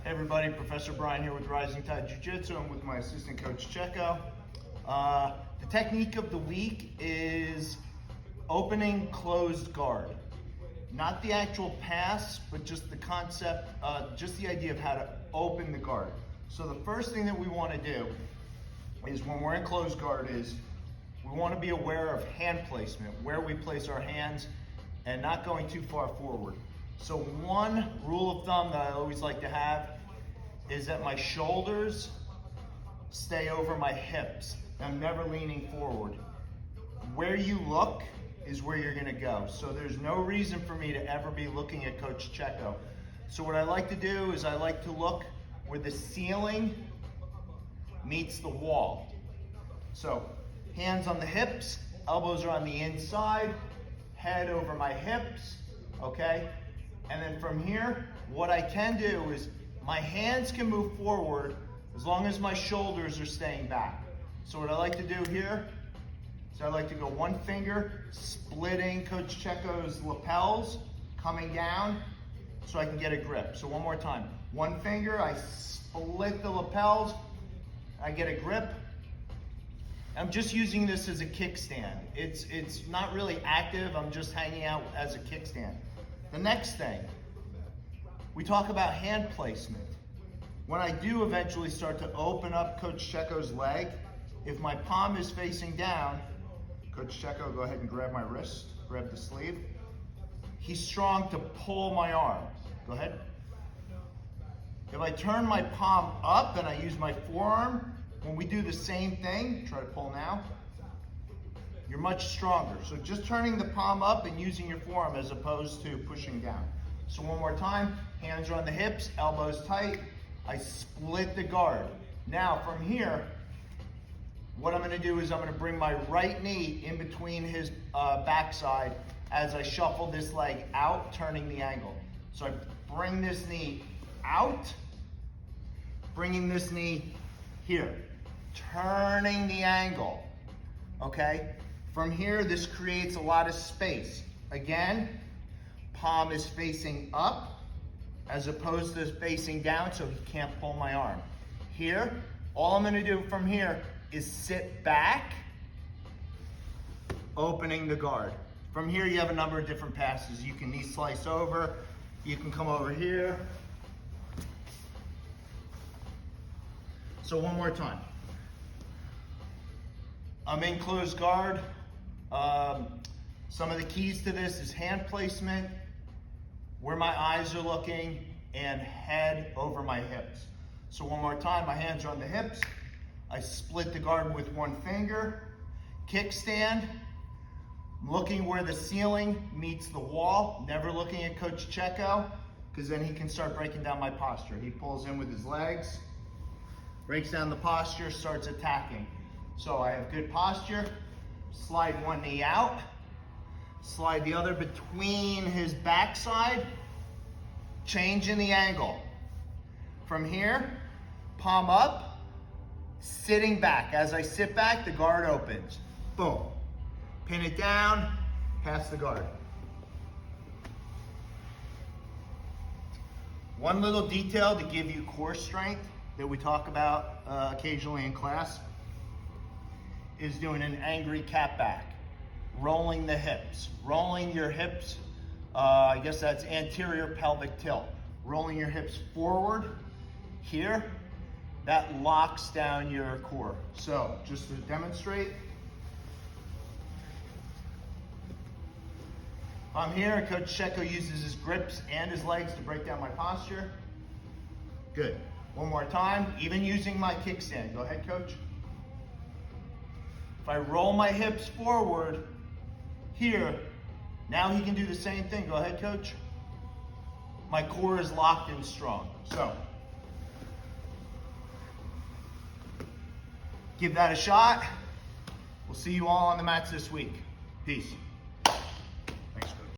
Hey everybody, Professor Brian here with Rising Tide Jiu-Jitsu. I'm with my assistant coach Checo. The technique of the week is opening closed guard. Not the actual pass, but just the concept, just the idea of how to open the guard. So the first thing that we want to do is when we're in closed guard is we want to be aware of hand placement, where we place our hands and not going too far forward. So one rule of thumb that I always like to have is that my shoulders stay over my hips. I'm never leaning forward. Where you look is where you're gonna go. So there's no reason for me to ever be looking at Coach Checo. So what I like to do is I like to look where the ceiling meets the wall. So hands on the hips, elbows are on the inside, head over my hips, okay? And then from here, what I can do is my hands can move forward as long as my shoulders are staying back. So what I like to do here is I like to go one finger, splitting Coach Checo's lapels, coming down so I can get a grip. So one more time. One finger, I split the lapels, I get a grip. I'm just using this as a kickstand. It's not really active, I'm just hanging out as a kickstand. The next thing, we talk about hand placement. When I do eventually start to open up Coach Checo's leg, if my palm is facing down, Coach Checo, go ahead and grab my wrist, grab the sleeve. He's strong to pull my arm. Go ahead. If I turn my palm up and I use my forearm, when we do the same thing, try to pull now, you're much stronger. So just turning the palm up and using your forearm as opposed to pushing down. So one more time, hands are on the hips, elbows tight. I split the guard. Now from here, what I'm gonna do is I'm gonna bring my right knee in between his backside as I shuffle this leg out, turning the angle. So I bring this knee out, bringing this knee here, turning the angle, okay? From here, this creates a lot of space. Again, palm is facing up as opposed to facing down so he can't pull my arm. Here, all I'm gonna do from here is sit back, opening the guard. From here, you have a number of different passes. You can knee slice over, you can come over here. So one more time. I'm in closed guard. Some of the keys to this is hand placement, where my eyes are looking, and head over my hips. So one more time, my hands are on the hips. I split the guard with one finger. Kickstand, looking where the ceiling meets the wall, never looking at Coach Checo, because then he can start breaking down my posture. He pulls in with his legs, breaks down the posture, starts attacking. So I have good posture, slide one knee out, slide the other between his backside, changing the angle. From here, palm up, sitting back. As I sit back, the guard opens. Boom. Pin it down, pass the guard. One little detail to give you core strength that we talk about occasionally in class is doing an angry cat back. Rolling the hips. Rolling your hips, I guess that's anterior pelvic tilt. Rolling your hips forward here, that locks down your core. So just to demonstrate, I'm here, Coach Checo uses his grips and his legs to break down my posture. Good. One more time, even using my kickstand. Go ahead, Coach. If I roll my hips forward here, now he can do the same thing. Go ahead, Coach. My core is locked and strong. So, give that a shot. We'll see you all on the mats this week. Peace.